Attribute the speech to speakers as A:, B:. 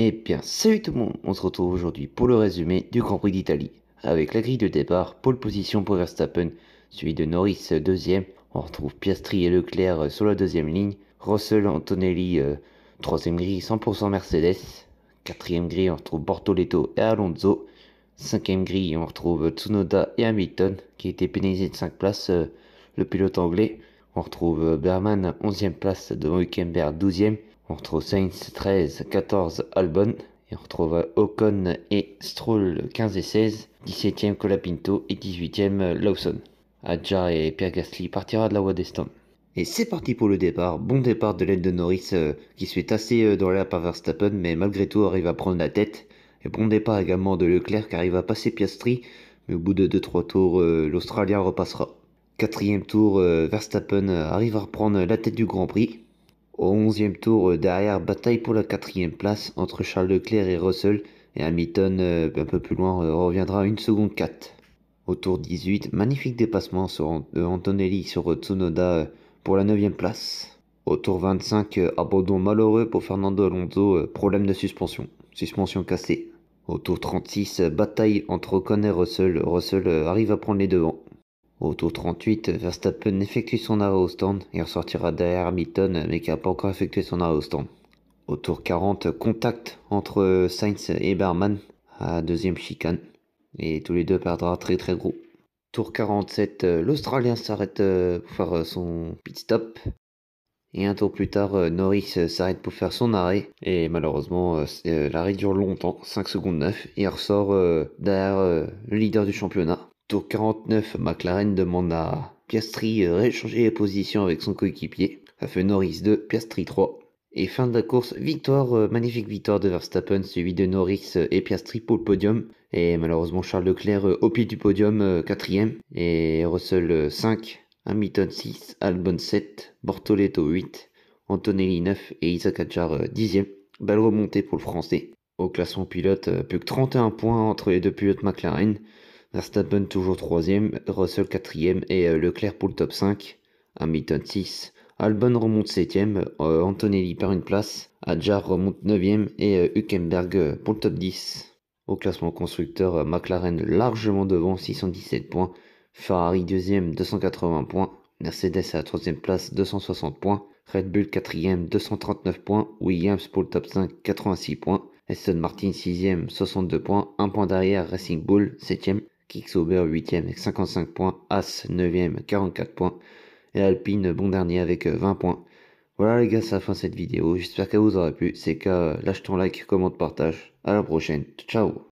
A: Eh bien, salut tout le monde, on se retrouve aujourd'hui pour le résumé du Grand Prix d'Italie. Avec la grille de départ, pole position pour Verstappen, suivi de Norris deuxième. On retrouve Piastri et Leclerc sur la deuxième ligne. Russell, Antonelli, troisième grille 100% Mercedes. Quatrième grille, on retrouve Bortoleto et Alonso. Cinquième grille, on retrouve Tsunoda et Hamilton, qui étaient pénalisés de 5 places, le pilote anglais. On retrouve Berman, 11e place devant Hülkenberg, 12e. On retrouve Sainz 13, 14 Albon. Et on retrouve Ocon et Stroll 15 et 16. 17e Colapinto et 18e Lawson. Hadjar et Pierre Gasly partira de la voie des stands. Et c'est parti pour le départ. Bon départ de l'aile de Norris qui se fait tasser dans l'air par Verstappen, mais malgré tout arrive à prendre la tête. Et bon départ également de Leclerc qui arrive à passer Piastri, mais au bout de 2-3 tours, l'Australien repassera. Quatrième tour, Verstappen arrive à reprendre la tête du Grand Prix. Au 11e tour, derrière, bataille pour la 4e place entre Charles Leclerc et Russell, et Hamilton, un peu plus loin, reviendra à 1 seconde 4. Au tour 18, magnifique dépassement sur Antonelli sur Tsunoda pour la 9e place. Au tour 25, abandon malheureux pour Fernando Alonso, problème de suspension cassée. Au tour 36, bataille entre Ocon et Russell, Russell arrive à prendre les devants. Au tour 38, Verstappen effectue son arrêt au stand et ressortira derrière Hamilton, mais qui n'a pas encore effectué son arrêt au stand. Au tour 40, contact entre Sainz et Berman à deuxième chicane, et tous les deux perdra très gros. Tour 47, l'Australien s'arrête pour faire son pit stop. Et un tour plus tard, Norris s'arrête pour faire son arrêt. Et malheureusement, l'arrêt dure longtemps, 5 secondes 9, et il ressort derrière le leader du championnat. Tour 49, McLaren demande à Piastri de rééchanger les positions avec son coéquipier. Ça fait Norris 2, Piastri 3. Et fin de la course, magnifique victoire de Verstappen, suivi de Norris et Piastri pour le podium. Et malheureusement Charles Leclerc au pied du podium, 4ème. Et Russell 5, Hamilton 6, Albon 7, Bortoleto 8, Antonelli 9 et Isaac Hadjar 10ème. Belle remontée pour le français. Au classement pilote, plus que 31 points entre les deux pilotes McLaren. Verstappen toujours 3ème, Russell 4ème et Leclerc pour le top 5. Hamilton 6. Albon remonte 7ème, Antonelli perd une place, Hadjar remonte 9ème et Hülkenberg pour le top 10. Au classement constructeur, McLaren largement devant, 617 points, Ferrari 2ème, 280 points, Mercedes à la 3ème place, 260 points, Red Bull 4ème, 239 points, Williams pour le top 5, 86 points, Aston Martin 6ème, 62 points, 1 point derrière Racing Bull 7ème, Kick-Sauber 8ème avec 55 points, As 9ème, 44 points, et Alpine bon dernier avec 20 points. Voilà les gars, c'est la fin de cette vidéo, j'espère qu'elle vous aura plu. C'est le cas, lâche ton like, commente, partage. À la prochaine, ciao.